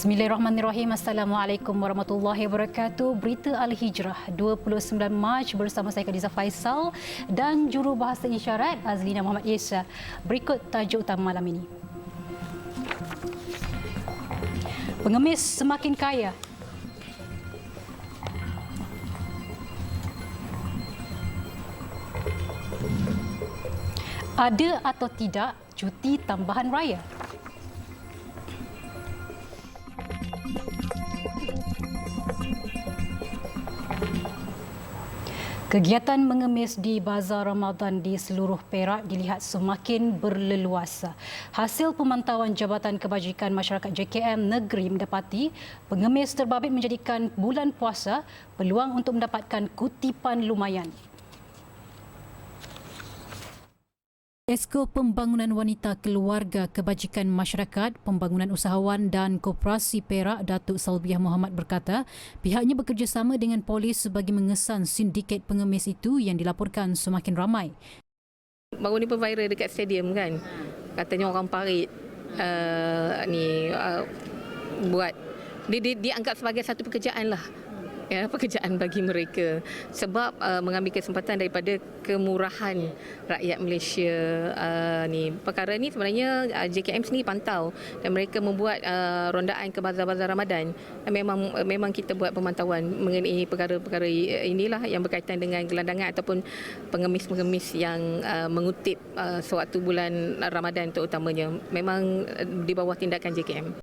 Bismillahirrahmanirrahim. Assalamualaikum warahmatullahi wabarakatuh. Berita Al-Hijrah 29 Mac bersama saya Khadijah Faisal dan jurubahasa isyarat Azlina Muhammad Isa. Berikut tajuk utama malam ini. Pengemis semakin kaya. Ada atau tidak cuti tambahan raya? Kegiatan mengemis di Bazar Ramadan di seluruh Perak dilihat semakin berleluasa. Hasil pemantauan Jabatan Kebajikan Masyarakat JKM Negeri mendapati pengemis terbabit menjadikan bulan puasa peluang untuk mendapatkan kutipan lumayan. Esko Pembangunan Wanita Keluarga Kebajikan Masyarakat, Pembangunan Usahawan dan Koperasi Perak Datuk Salbiah Muhammad berkata pihaknya bekerjasama dengan polis bagi mengesan sindiket pengemis itu yang dilaporkan semakin ramai. Baru ni pun viral dekat stadium kan. Katanya orang parit buat dianggap sebagai satu pekerjaan lah. Ya, pekerjaan bagi mereka sebab mengambil kesempatan daripada kemurahan rakyat Malaysia. Perkara ni sebenarnya JKM sendiri pantau dan mereka membuat rondaan ke bazar-bazar Ramadan. Dan memang kita buat pemantauan mengenai perkara-perkara inilah yang berkaitan dengan gelandangan ataupun pengemis-pengemis yang mengutip sewaktu bulan Ramadan terutamanya. Memang di bawah tindakan JKM.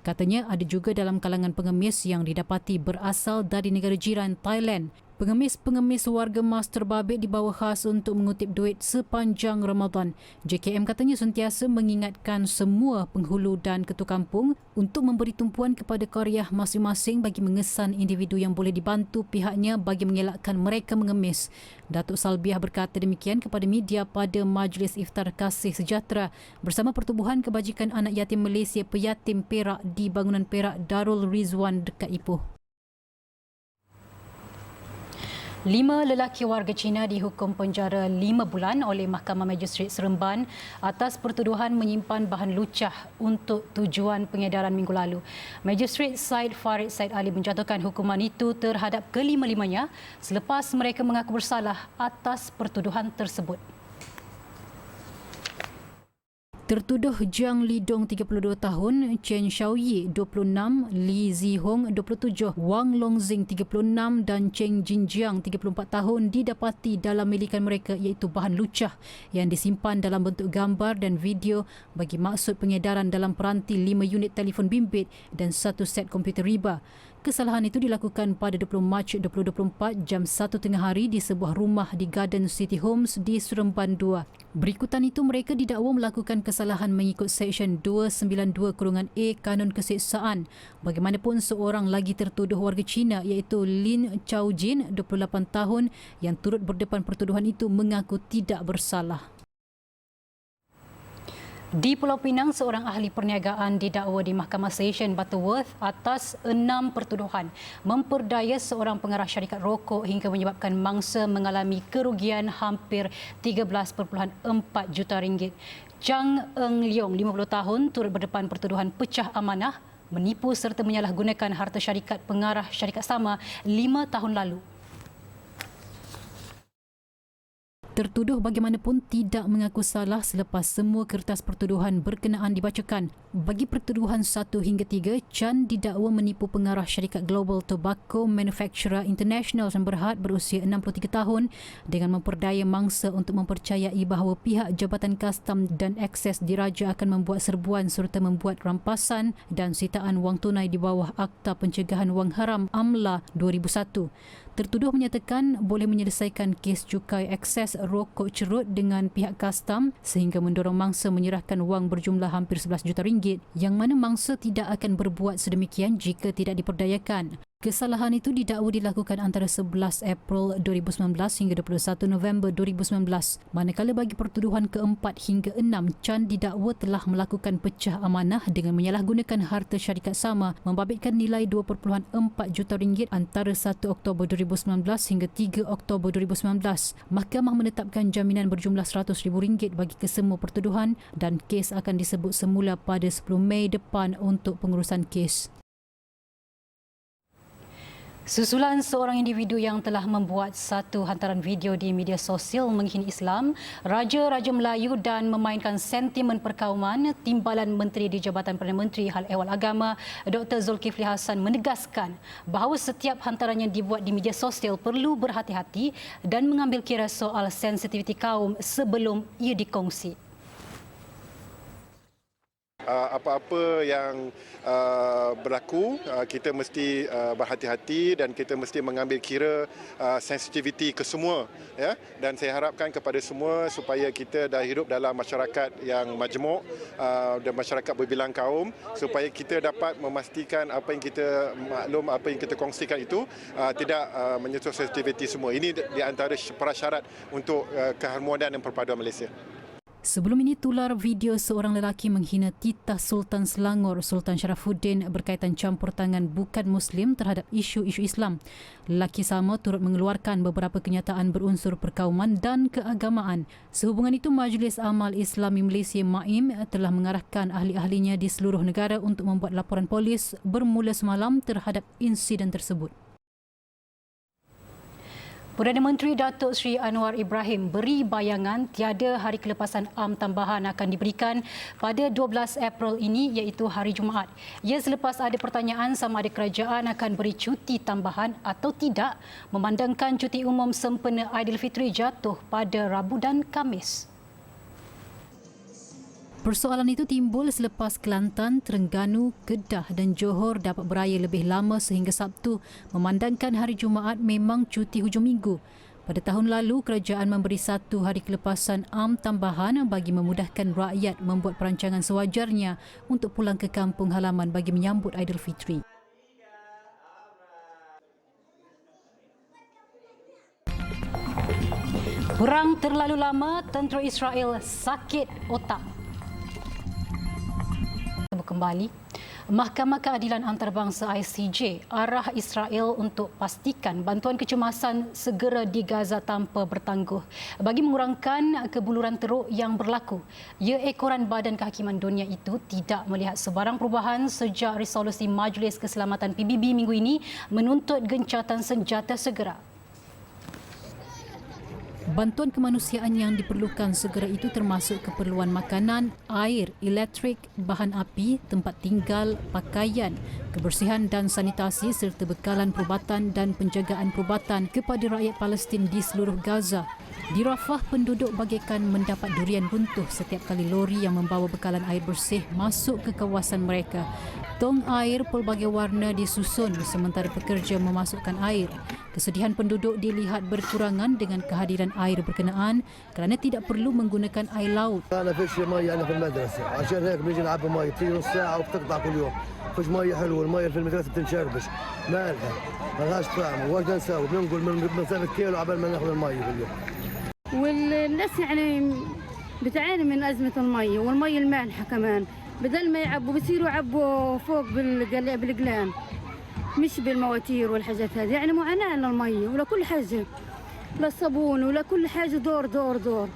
Katanya ada juga dalam kalangan pengemis yang didapati berasal dari negara jiran Thailand. Pengemis-pengemis warga mas terbabit dibawa khas untuk mengutip duit sepanjang Ramadan. JKM katanya sentiasa mengingatkan semua penghulu dan ketua kampung untuk memberi tumpuan kepada karya masing-masing bagi mengesan individu yang boleh dibantu pihaknya bagi mengelakkan mereka mengemis. Datuk Salbiah berkata demikian kepada media pada Majlis Iftar Kasih Sejahtera bersama Pertubuhan Kebajikan Anak Yatim Malaysia Peyatim Perak di bangunan Perak Darul Rizwan dekat Ipoh. 5 lelaki warga Cina dihukum penjara 5 bulan oleh Mahkamah Magistrate Seremban atas pertuduhan menyimpan bahan lucah untuk tujuan pengedaran minggu lalu. Magistrate Syed Farid Said Ali menjatuhkan hukuman itu terhadap kelima-limanya selepas mereka mengaku bersalah atas pertuduhan tersebut. Tertuduh Jiang Lidong 32 tahun, Chen Xiaoyi 26, Li Zihong 27, Wang Longzing 36 dan Cheng Jinjiang 34 tahun didapati dalam milikan mereka iaitu bahan lucah yang disimpan dalam bentuk gambar dan video bagi maksud pengedaran dalam peranti 5 unit telefon bimbit dan 1 set komputer riba. Kesalahan itu dilakukan pada 20 Mac 2024 jam 1 tengah hari di sebuah rumah di Garden City Homes di Seremban 2. Berikutan itu mereka didakwa melakukan kesalahan mengikut Seksyen 292(a Kanun Keseksaan. Bagaimanapun seorang lagi tertuduh warga Cina iaitu Lin Chaojin 28 tahun yang turut berdepan pertuduhan itu mengaku tidak bersalah. Di Pulau Pinang, seorang ahli perniagaan didakwa di Mahkamah Session Butterworth atas 6 pertuduhan memperdaya seorang pengarah syarikat rokok hingga menyebabkan mangsa mengalami kerugian hampir 13.4 juta ringgit. Chang Eng Leong, 50 tahun, turut berdepan pertuduhan pecah amanah, menipu serta menyalahgunakan harta syarikat pengarah syarikat sama 5 tahun lalu. Tertuduh bagaimanapun tidak mengaku salah selepas semua kertas pertuduhan berkenaan dibacakan. Bagi pertuduhan 1 hingga 3, Chan didakwa menipu pengarah syarikat Global Tobacco Manufacturer International yang berhad berusia 63 tahun dengan memperdaya mangsa untuk mempercayai bahawa pihak Jabatan Kastam dan Akses Diraja akan membuat serbuan serta membuat rampasan dan sitaan wang tunai di bawah Akta Pencegahan Wang Haram AMLA 2001. Tertuduh menyatakan boleh menyelesaikan kes cukai ekses rokok cerut dengan pihak kastam sehingga mendorong mangsa menyerahkan wang berjumlah hampir 11 juta ringgit yang mana mangsa tidak akan berbuat sedemikian jika tidak diperdayakan. Kesalahan itu didakwa dilakukan antara 11 April 2019 hingga 21 November 2019. Manakala bagi pertuduhan keempat hingga 6, Chan didakwa telah melakukan pecah amanah dengan menyalahgunakan harta syarikat sama membabitkan nilai 2.4 juta ringgit antara 1 Oktober 2019 hingga 3 Oktober 2019. Mahkamah menetapkan jaminan berjumlah RM100,000 bagi kesemua pertuduhan dan kes akan disebut semula pada 10 Mei depan untuk pengurusan kes. Susulan seorang individu yang telah membuat satu hantaran video di media sosial menghina Islam, Raja-Raja Melayu dan memainkan sentimen perkauman, Timbalan Menteri di Jabatan Perdana Menteri Hal Ehwal Agama, Dr. Zulkifli Hassan menegaskan bahawa setiap hantaran yang dibuat di media sosial perlu berhati-hati dan mengambil kira soal sensitiviti kaum sebelum ia dikongsi. Apa-apa yang berlaku, kita mesti berhati-hati dan kita mesti mengambil kira sensitiviti kesemua, ya. Dan saya harapkan kepada semua supaya kita dah hidup dalam masyarakat yang majmuk dan masyarakat berbilang kaum, supaya kita dapat memastikan apa yang kita maklum, apa yang kita kongsikan itu tidak menyentuh sensitiviti semua. Ini di antara prasyarat untuk keharmonian dan perpaduan Malaysia. Sebelum ini tular video seorang lelaki menghina titah Sultan Selangor, Sultan Sharafuddin berkaitan campur tangan bukan Muslim terhadap isu-isu Islam. Lelaki sama turut mengeluarkan beberapa kenyataan berunsur perkauman dan keagamaan. Sehubungan itu, Majlis Amal Islami Malaysia MAIM telah mengarahkan ahli-ahlinya di seluruh negara untuk membuat laporan polis bermula semalam terhadap insiden tersebut. Perdana Menteri Datuk Seri Anwar Ibrahim beri bayangan tiada hari kelepasan am tambahan akan diberikan pada 12 April ini, iaitu hari Jumaat. Ia selepas ada pertanyaan sama ada kerajaan akan beri cuti tambahan atau tidak memandangkan cuti umum sempena Aidilfitri jatuh pada Rabu dan Khamis. Persoalan itu timbul selepas Kelantan, Terengganu, Kedah dan Johor dapat beraya lebih lama sehingga Sabtu memandangkan hari Jumaat memang cuti hujung minggu. Pada tahun lalu, kerajaan memberi 1 hari kelepasan am tambahan bagi memudahkan rakyat membuat perancangan sewajarnya untuk pulang ke kampung halaman bagi menyambut Aidilfitri. Perang terlalu lama, tentera Israel sakit otak. Kembali, Mahkamah Keadilan Antarabangsa ICJ arah Israel untuk pastikan bantuan kecemasan segera di Gaza tanpa bertangguh bagi mengurangkan kebuluran teruk yang berlaku. Ya, ekoran Badan Kehakiman Dunia itu tidak melihat sebarang perubahan sejak resolusi Majlis Keselamatan PBB minggu ini menuntut gencatan senjata segera. Bantuan kemanusiaan yang diperlukan segera itu termasuk keperluan makanan, air, elektrik, bahan api, tempat tinggal, pakaian, kebersihan dan sanitasi serta bekalan perubatan dan penjagaan perubatan kepada rakyat Palestin di seluruh Gaza. Di Rafah, penduduk bagaikan mendapat durian runtuh setiap kali lori yang membawa bekalan air bersih masuk ke kawasan mereka. Tong air pelbagai warna disusun sementara pekerja memasukkan air. Kesedihan penduduk dilihat berkurangan dengan kehadiran air berkenaan kerana tidak perlu menggunakan air laut. أنا فيش مية أنا في المدرسة عشان هيك بنيجي نعبي مية تيجي نص ساعة وبتقطع كل يوم. فيش مية حلوة، المية في المدرسة بتنشربش مالحة ما لهاش طعم، وش نسوي؟ بننقل من مسافة كيلو عبال ما ناخذ المية كل يوم. والناس يعني بتعاني من أزمة المية والمية المالحة كمان، بدل ما يعبوا بصيروا يعبوا فوق بالقلام مش بالمواتير والحاجات هذه، يعني معاناة للمية ولا كل حاجة، للصابون ولا كل حاجة دور دور دور.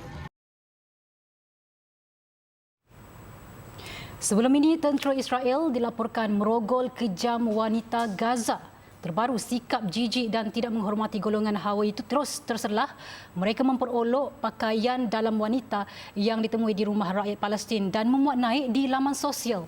Sebelum ini, tentera Israel dilaporkan merogol kejam wanita Gaza. Terbaru, sikap jijik dan tidak menghormati golongan Hawa itu terus terselah. Mereka memperolok pakaian dalam wanita yang ditemui di rumah rakyat Palestin dan memuat naik di laman sosial.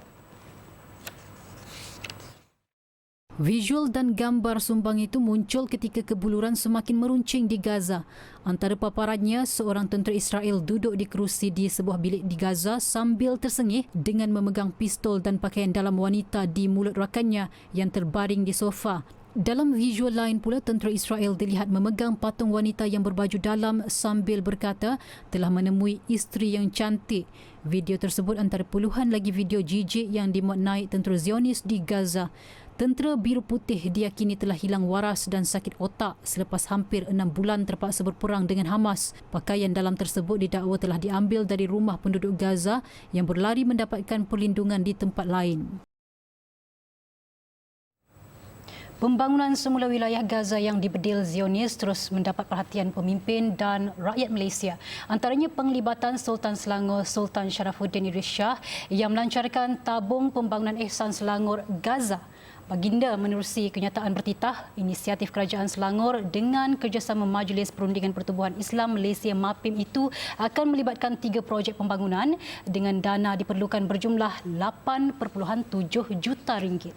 Visual dan gambar sumbang itu muncul ketika kebuluran semakin meruncing di Gaza. Antara paparannya, seorang tentera Israel duduk di kerusi di sebuah bilik di Gaza sambil tersengih dengan memegang pistol dan pakaian dalam wanita di mulut rakannya yang terbaring di sofa. Dalam visual lain pula, tentera Israel dilihat memegang patung wanita yang berbaju dalam sambil berkata telah menemui isteri yang cantik. Video tersebut antara puluhan lagi video jijik yang dimuat naik tentera Zionis di Gaza. Tentera Biru Putih diyakini telah hilang waras dan sakit otak selepas hampir 6 bulan terpaksa berperang dengan Hamas. Pakaian dalam tersebut didakwa telah diambil dari rumah penduduk Gaza yang berlari mendapatkan perlindungan di tempat lain. Pembangunan semula wilayah Gaza yang dibedil Zionis terus mendapat perhatian pemimpin dan rakyat Malaysia. Antaranya penglibatan Sultan Selangor Sultan Sharafuddin Idris Shah yang melancarkan tabung pembangunan Ihsan Selangor Gaza. Baginda menerusi kenyataan bertitah inisiatif Kerajaan Selangor dengan kerjasama Majlis Perundingan Pertubuhan Islam Malaysia MAPIM itu akan melibatkan 3 projek pembangunan dengan dana diperlukan berjumlah 8.7 juta ringgit.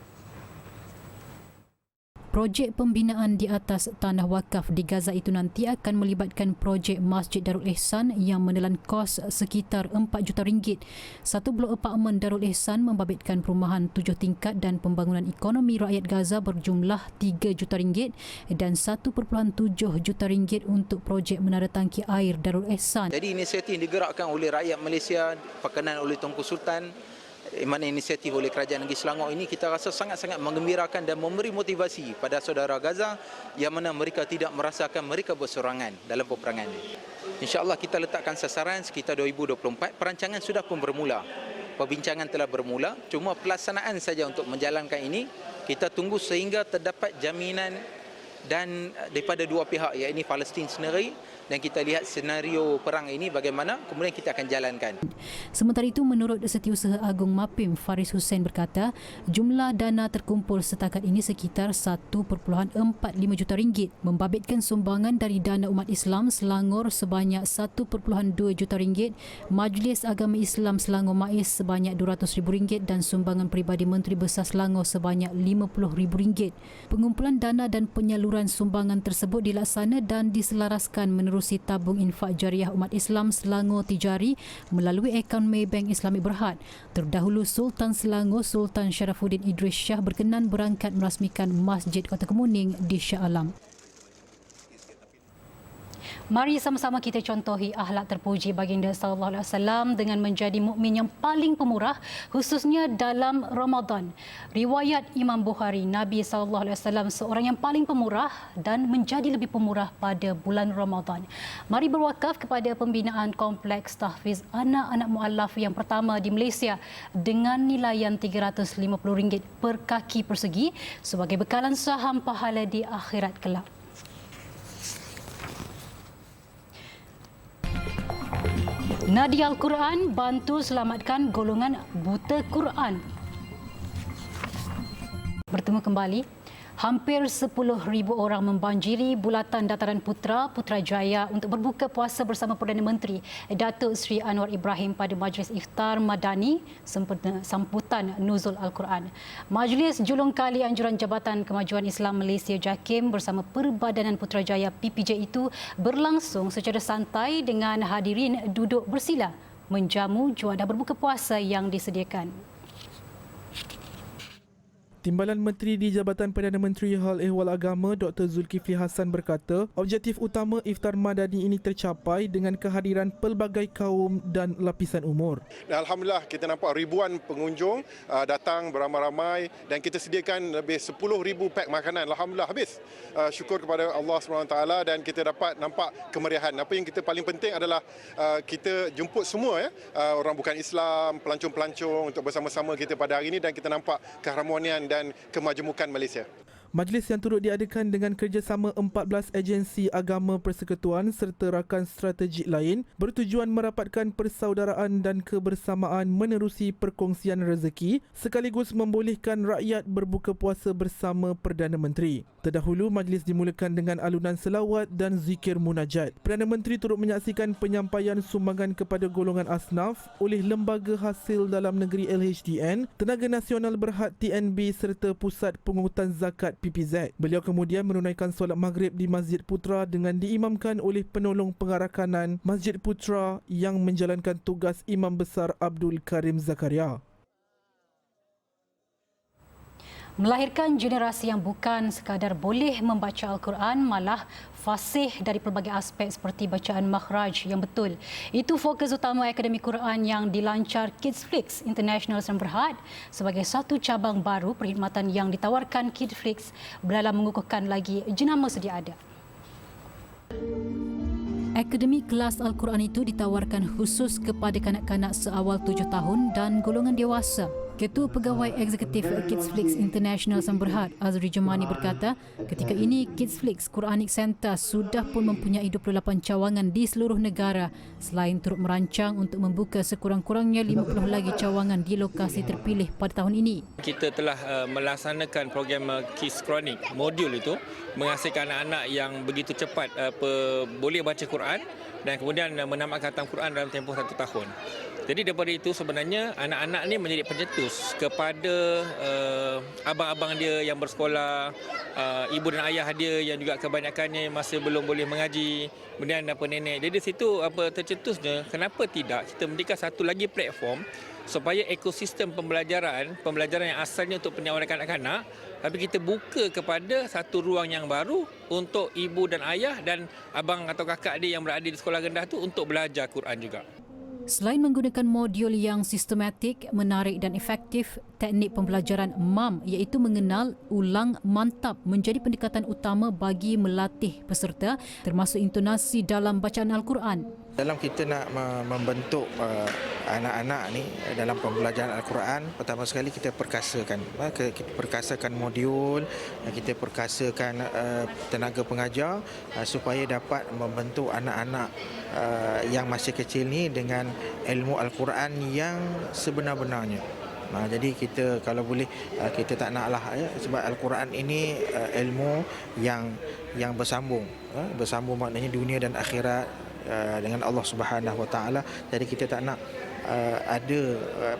Projek pembinaan di atas tanah wakaf di Gaza itu nanti akan melibatkan projek Masjid Darul Ihsan yang menelan kos sekitar 4 juta ringgit. Satu blok apartmen Darul Ihsan membabitkan perumahan 7 tingkat dan pembangunan ekonomi rakyat Gaza berjumlah 3 juta ringgit dan 1.7 juta ringgit untuk projek menara tangki air Darul Ihsan. Jadi inisiatif digerakkan oleh rakyat Malaysia, berkenan oleh Tunku Sultan, mana inisiatif oleh Kerajaan Negeri Selangor ini kita rasa sangat-sangat menggembirakan dan memberi motivasi pada saudara Gaza yang mana mereka tidak merasakan mereka bersorangan dalam peperangan. InsyaAllah kita letakkan sasaran sekitar 2024, perancangan sudah pun bermula. Perbincangan telah bermula, cuma pelaksanaan saja untuk menjalankan ini, kita tunggu sehingga terdapat jaminan dan daripada dua pihak, iaitu Palestin sendiri, dan kita lihat senario perang ini bagaimana, kemudian kita akan jalankan. Sementara itu, menurut Setiausaha Agung MAPIM Faris Hussein berkata, jumlah dana terkumpul setakat ini sekitar 1.45 juta ringgit, membabitkan sumbangan dari dana umat Islam Selangor sebanyak 1.2 juta ringgit, Majlis Agama Islam Selangor MAIS sebanyak RM200,000 dan sumbangan peribadi Menteri Besar Selangor sebanyak RM50,000. Pengumpulan dana dan penyaluran sumbangan tersebut dilaksana dan diselaraskan menerusi tabung infak jariah umat Islam Selangor Tijari melalui akaun Maybank Islamic Berhad. Terdahulu Sultan Selangor Sultan Sharafuddin Idris Shah berkenan berangkat merasmikan Masjid Kota Kemuning di Shah Alam. Mari sama-sama kita contohi akhlak terpuji baginda sallallahu alaihi wasallam dengan menjadi mukmin yang paling pemurah khususnya dalam Ramadan. Riwayat Imam Bukhari, Nabi sallallahu alaihi wasallam seorang yang paling pemurah dan menjadi lebih pemurah pada bulan Ramadan. Mari berwakaf kepada pembinaan kompleks tahfiz anak-anak muallaf yang pertama di Malaysia dengan nilaian RM350 per kaki persegi sebagai bekalan saham pahala di akhirat kelak. Nadia Al-Quran bantu selamatkan golongan buta Quran. Bertemu kembali. Hampir 10,000 orang membanjiri bulatan Dataran Putra, Putrajaya untuk berbuka puasa bersama Perdana Menteri Datuk Seri Anwar Ibrahim pada Majlis Iftar Madani sambutan Nuzul Al-Quran. Majlis Julung Kali Anjuran Jabatan Kemajuan Islam Malaysia JAKIM bersama Perbadanan Putrajaya PPJ itu berlangsung secara santai dengan hadirin duduk bersila menjamu juadah berbuka puasa yang disediakan. Timbalan Menteri di Jabatan Perdana Menteri Hal Ehwal Agama Dr. Zulkifli Hassan berkata, objektif utama Iftar Madani ini tercapai dengan kehadiran pelbagai kaum dan lapisan umur. Dan Alhamdulillah kita nampak ribuan pengunjung datang beramai-ramai dan kita sediakan lebih 10,000 pack makanan. Alhamdulillah habis. Syukur kepada Allah SWT dan kita dapat nampak kemeriahan. Apa yang kita paling penting adalah kita jemput semua orang bukan Islam, pelancong-pelancong untuk bersama-sama kita pada hari ini dan kita nampak keharmonian dan kemajemukan Malaysia. Majlis yang turut diadakan dengan kerjasama 14 agensi agama persekutuan serta rakan strategik lain bertujuan merapatkan persaudaraan dan kebersamaan menerusi perkongsian rezeki sekaligus membolehkan rakyat berbuka puasa bersama Perdana Menteri. Terdahulu, majlis dimulakan dengan alunan selawat dan zikir munajat. Perdana Menteri turut menyaksikan penyampaian sumbangan kepada golongan asnaf oleh Lembaga Hasil Dalam Negeri LHDN, Tenaga Nasional Berhad TNB serta Pusat Pungutan Zakat PPZ. Beliau kemudian menunaikan solat maghrib di Masjid Putra dengan diimamkan oleh penolong pengarah-kanan Masjid Putra yang menjalankan tugas Imam Besar Abdul Karim Zakaria. Melahirkan generasi yang bukan sekadar boleh membaca Al-Quran, malah fasih dari pelbagai aspek seperti bacaan makhraj yang betul. Itu fokus utama Akademi Quran yang dilancar Kidsflix International Sdn Bhd sebagai satu cabang baru perkhidmatan yang ditawarkan Kidsflix dalam mengukuhkan lagi jenama sedia ada. Akademi kelas Al-Quran itu ditawarkan khusus kepada kanak-kanak seawal 7 tahun dan golongan dewasa. Ketua Pegawai Eksekutif Kidsflix International Sdn Bhd, Azri Jemani berkata, ketika ini Kidsflix Quranic Center sudah pun mempunyai 28 cawangan di seluruh negara selain turut merancang untuk membuka sekurang-kurangnya 50 lagi cawangan di lokasi terpilih pada tahun ini. Kita telah melaksanakan program Kids Quranic. Modul itu menghasilkan anak-anak yang begitu cepat boleh baca Quran dan kemudian menamatkan khatam Quran dalam tempoh 1 tahun. Jadi daripada itu sebenarnya anak-anak ni menjadi pencetus kepada abang-abang dia yang bersekolah, ibu dan ayah dia yang juga kebanyakannya masih belum boleh mengaji, kemudian nenek. Jadi di situ tercetusnya kenapa tidak kita mendirikan satu lagi platform supaya ekosistem pembelajaran yang asalnya untuk pendidikan kanak-kanak, tapi kita buka kepada satu ruang yang baru untuk ibu dan ayah dan abang atau kakak dia yang berada di sekolah rendah tu untuk belajar Quran juga. Selain menggunakan modul yang sistematik, menarik dan efektif, teknik pembelajaran MAM iaitu mengenal, ulang, mantap menjadi pendekatan utama bagi melatih peserta termasuk intonasi dalam bacaan Al-Quran. Dalam kita nak membentuk anak-anak ni dalam pembelajaran Al-Quran, pertama sekali kita perkasakan. Kita perkasakan modul, kita perkasakan tenaga pengajar supaya dapat membentuk anak-anak yang masih kecil ni dengan ilmu Al-Quran yang sebenar-benarnya. Jadi kita kalau boleh kita tak naklah sebab Al-Quran ini ilmu yang bersambung. Bersambung maknanya dunia dan akhirat dengan Allah Subhanahu Wa Taala. Jadi kita tak nak ada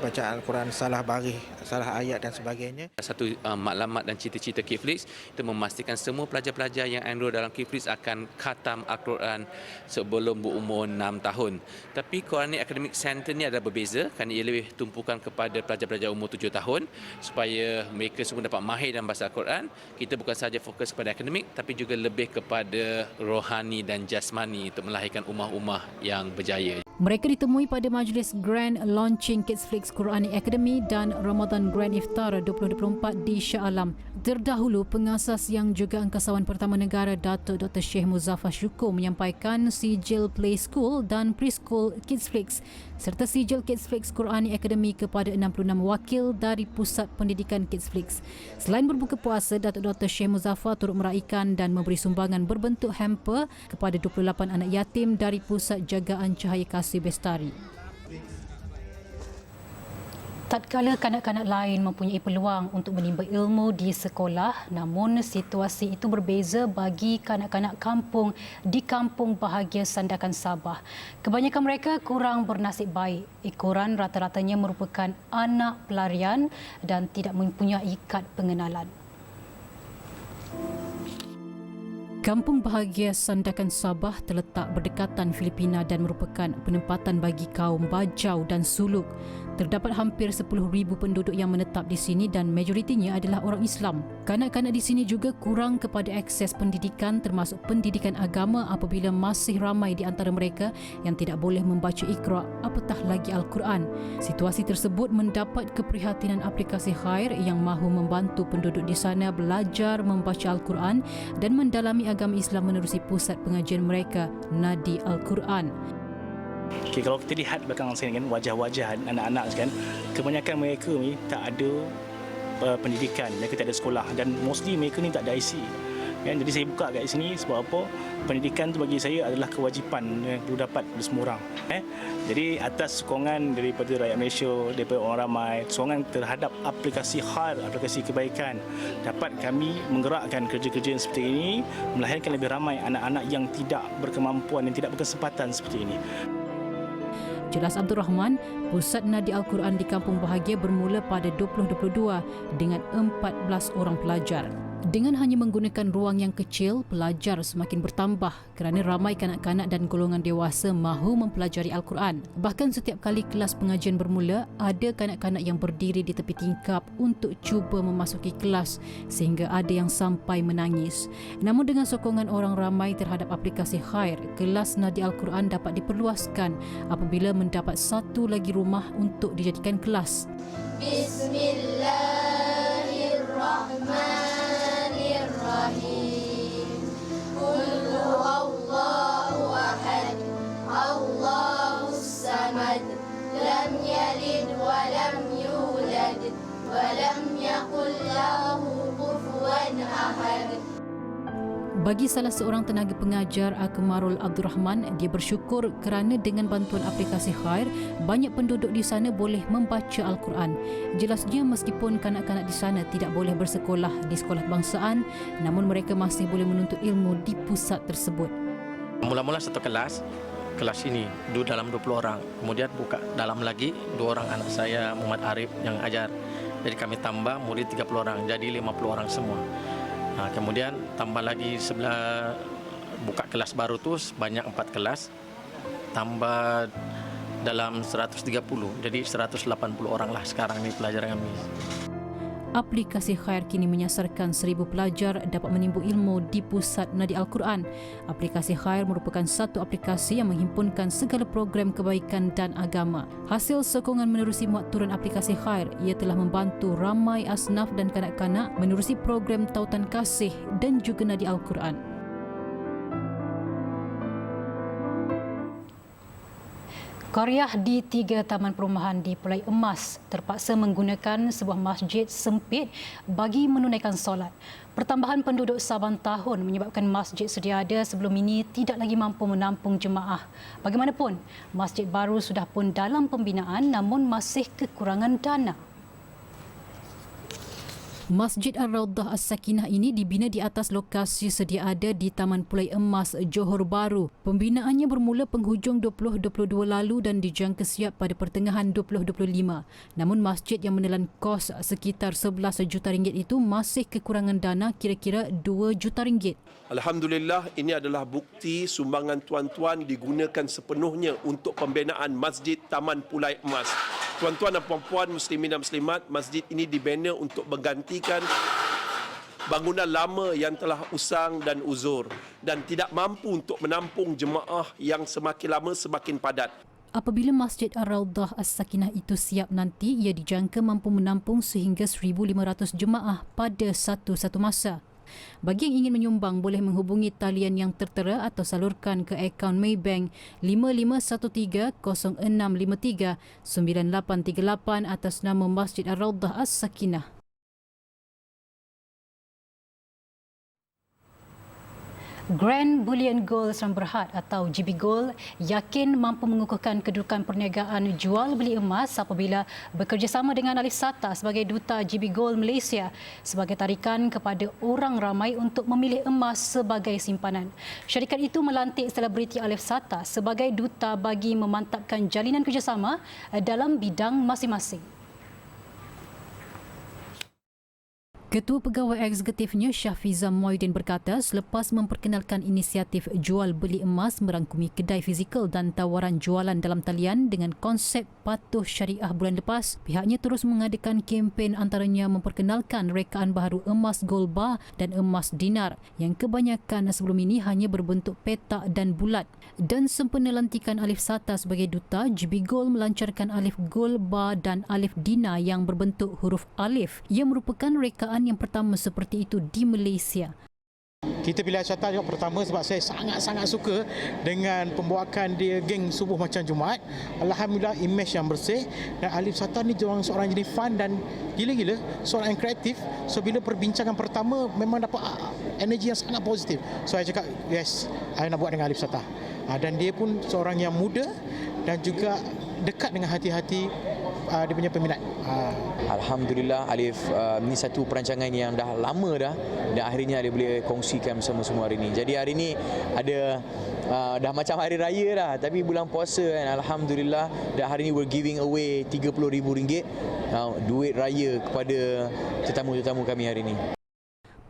bacaan Al-Quran salah baris, salah ayat dan sebagainya. Satu maklumat dan cita-cita Kidsflix itu memastikan semua pelajar-pelajar yang enrol dalam Kidsflix akan khatam Al-Quran sebelum berumur 6 tahun. Tapi Quranic Academic Center ni ada berbeza kerana ia lebih tumpukan kepada pelajar-pelajar umur 7 tahun supaya mereka semua dapat mahir dalam bahasa Al-Quran. Kita bukan sahaja fokus kepada akademik tapi juga lebih kepada rohani dan jasmani untuk melahirkan ummah-ummah yang berjaya. Mereka ditemui pada majlis Grand Launching Kidsflix Quranic Academy dan Ramadan Grand Iftar 2024 di Shah Alam. Terdahulu, pengasas yang juga angkasawan pertama negara Datuk Dr. Sheikh Muzaffar Syukur menyampaikan sijil Play School dan Preschool Kidsflix serta sijil Kidsflix Quranic Academy kepada 66 wakil dari Pusat Pendidikan Kidsflix. Selain berbuka puasa, Datuk Dr. Sheikh Muzaffar turut meraikan dan memberi sumbangan berbentuk hamper kepada 28 anak yatim dari Pusat Jagaan Cahaya Kasih Bestari. Tatkala kanak-kanak lain mempunyai peluang untuk menimba ilmu di sekolah, namun situasi itu berbeza bagi kanak-kanak kampung di Kampung Bahagia Sandakan Sabah. Kebanyakan mereka kurang bernasib baik. Ekoran rata-ratanya merupakan anak pelarian dan tidak mempunyai kad pengenalan. Kampung Bahagia Sandakan Sabah terletak berdekatan Filipina dan merupakan penempatan bagi kaum Bajau dan Suluk. Terdapat hampir 10,000 penduduk yang menetap di sini dan majoritinya adalah orang Islam. Kanak-kanak di sini juga kurang kepada akses pendidikan termasuk pendidikan agama apabila masih ramai di antara mereka yang tidak boleh membaca Iqra apatah lagi Al-Quran. Situasi tersebut mendapat keprihatinan aplikasi Khair yang mahu membantu penduduk di sana belajar membaca Al-Quran dan mendalami agama Islam menerusi pusat pengajian mereka, Nadi Al-Quran. Okay, kalau kita lihat belakang sini kan wajah-wajah anak-anak kan, kebanyakan mereka ni tak ada pendidikan, mereka tak ada sekolah dan mostly mereka ni tak ada IC. Kan? Jadi saya buka kat sini sebab apa? Pendidikan tu bagi saya adalah kewajipan yang perlu dapat oleh semua orang. Jadi atas sokongan daripada rakyat Malaysia, daripada orang ramai, sokongan terhadap aplikasi Khair, aplikasi kebaikan, dapat kami menggerakkan kerja-kerja seperti ini, melahirkan lebih ramai anak-anak yang tidak berkemampuan, yang tidak berkesempatan seperti ini. Jelas Abdul Rahman, Pusat Nadi Al-Quran di Kampung Bahagia bermula pada 2022 dengan 14 orang pelajar. Dengan hanya menggunakan ruang yang kecil, pelajar semakin bertambah kerana ramai kanak-kanak dan golongan dewasa mahu mempelajari Al-Quran. Bahkan setiap kali kelas pengajian bermula, ada kanak-kanak yang berdiri di tepi tingkap untuk cuba memasuki kelas sehingga ada yang sampai menangis. Namun dengan sokongan orang ramai terhadap aplikasi Khair, kelas Nadi Al-Quran dapat diperluaskan apabila mendapat satu lagi rumah untuk dijadikan kelas. Bismillahirrahmanirrahim. Qul huwallahu ahad, Allahus samad, lam yalid wa lam yulad wa lam yakul lahu kufuwan ahad. Bagi salah seorang tenaga pengajar, Akmarul Abdul Rahman, dia bersyukur kerana dengan bantuan aplikasi Khair, banyak penduduk di sana boleh membaca Al-Quran. Jelasnya meskipun kanak-kanak di sana tidak boleh bersekolah di sekolah kebangsaan, namun mereka masih boleh menuntut ilmu di pusat tersebut. Mula-mula satu kelas ini dalam 20 orang. Kemudian buka dalam lagi 2 orang anak saya, Muhammad Arif yang ajar. Jadi kami tambah murid 30 orang, jadi 50 orang semua. Kemudian tambah lagi sebelah buka kelas baru tu banyak 4 kelas, tambah dalam 130, jadi 180 orang lah sekarang ni pelajar kami. Aplikasi Khair kini menyasarkan 1,000 pelajar dapat menimbu ilmu di pusat Nadi Al-Quran. Aplikasi Khair merupakan satu aplikasi yang menghimpunkan segala program kebaikan dan agama. Hasil sokongan menerusi muat turun aplikasi Khair, ia telah membantu ramai asnaf dan kanak-kanak menerusi program tautan kasih dan juga Nadi Al-Quran. Qaryah di 3 taman perumahan di Pulau Emas terpaksa menggunakan sebuah masjid sempit bagi menunaikan solat. Pertambahan penduduk saban tahun menyebabkan masjid sedia ada sebelum ini tidak lagi mampu menampung jemaah. Bagaimanapun, masjid baru sudah pun dalam pembinaan namun masih kekurangan dana. Masjid Ar-Raudhah As-Sakinah ini dibina di atas lokasi sedia ada di Taman Pulai Emas, Johor Bahru. Pembinaannya bermula penghujung 2022 lalu dan dijangka siap pada pertengahan 2025. Namun masjid yang menelan kos sekitar 11 juta ringgit itu masih kekurangan dana kira-kira 2 juta ringgit. Alhamdulillah, ini adalah bukti sumbangan tuan-tuan digunakan sepenuhnya untuk pembinaan Masjid Taman Pulai Emas. Tuan-tuan dan puan-puan, muslimin dan muslimat, masjid ini dibina untuk menggantikan bangunan lama yang telah usang dan uzur dan tidak mampu untuk menampung jemaah yang semakin lama semakin padat. Apabila Masjid Ar-Raudhah As-Sakinah itu siap nanti, ia dijangka mampu menampung sehingga 1,500 jemaah pada satu masa. Bagi yang ingin menyumbang boleh menghubungi talian yang tertera atau salurkan ke akaun Maybank 5513-0653-9838 atas nama Masjid Ar-Raudhah As-Sakinah. Grand Bullion Gold Serang Berhad atau GB Gold yakin mampu mengukuhkan kedudukan perniagaan jual beli emas apabila bekerjasama dengan Alif Sata sebagai Duta GB Gold Malaysia sebagai tarikan kepada orang ramai untuk memilih emas sebagai simpanan. Syarikat itu melantik selebriti Alif Sata sebagai duta bagi memantapkan jalinan kerjasama dalam bidang masing-masing. Ketua Pegawai Eksekutifnya Syafiza Moidin berkata selepas memperkenalkan inisiatif jual beli emas merangkumi kedai fizikal dan tawaran jualan dalam talian dengan konsep patuh syariah bulan lepas, pihaknya terus mengadakan kempen antaranya memperkenalkan rekaan baharu emas gold bar dan emas dinar yang kebanyakan sebelum ini hanya berbentuk petak dan bulat. Dan sempena lantikan Alif Sata sebagai duta, GB Gold melancarkan Alif Gold bar dan Alif dinar yang berbentuk huruf alif. Ia merupakan rekaan yang pertama seperti itu di Malaysia. Kita pilih Alif Sata juga pertama sebab saya sangat-sangat suka dengan pembuakan dia geng subuh macam Jumaat. Alhamdulillah, image yang bersih dan Alif Sata ni seorang jenis fun dan gila-gila, seorang yang kreatif. So bila perbincangan pertama memang dapat energi yang sangat positif. So saya cakap yes, saya nak buat dengan Alif Sata. Dan dia pun seorang yang muda dan juga dekat dengan hati-hati dia punya peminat. Alhamdulillah, Alif ni satu perancangan yang dah lama dah dan akhirnya dia boleh kongsikan bersama semua hari ini. Jadi hari ini ada dah macam hari raya dah, tapi bulan puasa kan, Alhamdulillah, dan hari ini we're giving away RM30,000 duit raya kepada tetamu-tetamu kami hari ini.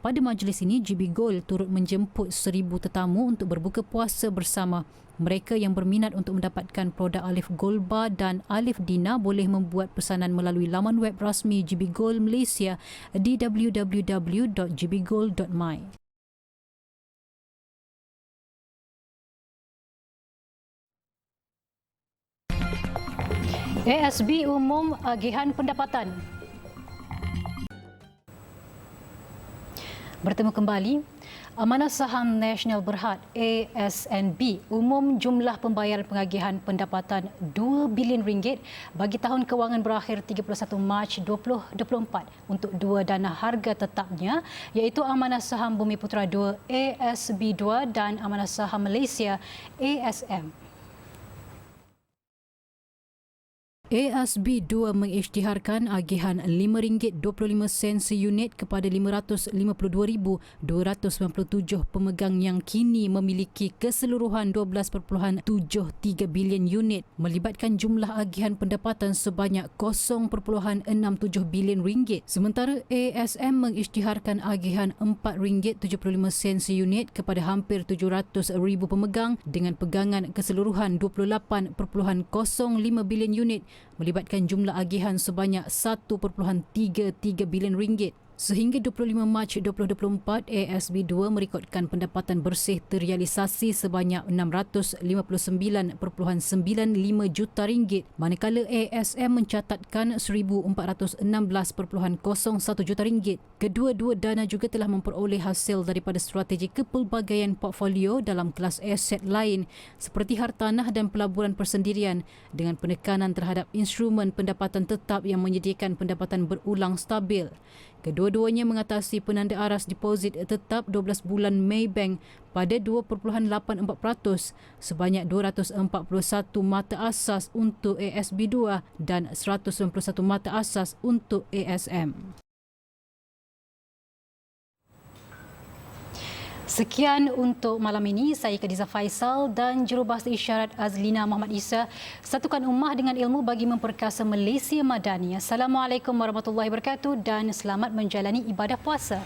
Pada majlis ini, GB Gold turut menjemput 1,000 tetamu untuk berbuka puasa bersama. Mereka yang berminat untuk mendapatkan produk Alif Gold Bar dan Alif Dina boleh membuat pesanan melalui laman web rasmi GB Gold Malaysia di www.gbgold.my. ASB umum agihan pendapatan. Bertemu kembali, Amanah Saham Nasional Berhad ASNB umum jumlah pembayaran pengagihan pendapatan RM2 bilion bagi tahun kewangan berakhir 31 Mac 2024 untuk dua dana harga tetapnya iaitu Amanah Saham Bumiputera 2 ASB 2 dan Amanah Saham Malaysia ASM. ASB 2 mengisytiharkan agihan RM5.25 seunit kepada 552,297 pemegang yang kini memiliki keseluruhan 12.73 bilion unit melibatkan jumlah agihan pendapatan sebanyak RM0.67 bilion. Sementara ASM mengisytiharkan agihan RM4.75 seunit kepada hampir 700,000 pemegang dengan pegangan keseluruhan 28.05 bilion unit melibatkan jumlah agihan sebanyak RM1.33 bilion. Sehingga 25 Mac 2024, ASB 2 merekodkan pendapatan bersih terrealisasi sebanyak RM659.95 juta, manakala ASM mencatatkan RM1,416.01 juta. Kedua-dua dana juga telah memperoleh hasil daripada strategi kepelbagaian portfolio dalam kelas aset lain seperti hartanah dan pelaburan persendirian dengan penekanan terhadap instrumen pendapatan tetap yang menyediakan pendapatan berulang stabil. Kedua-duanya mengatasi penanda aras deposit tetap 12 bulan Maybank pada 2.84% sebanyak 241 mata asas untuk ASB 2 dan 191 mata asas untuk ASM. Sekian untuk malam ini. Saya Khadijah Faisal dan Jurubahasa Isyarat Azlina Muhammad Isa. Satukan ummah dengan ilmu bagi memperkasa Malaysia Madani. Assalamualaikum warahmatullahi wabarakatuh dan selamat menjalani ibadah puasa.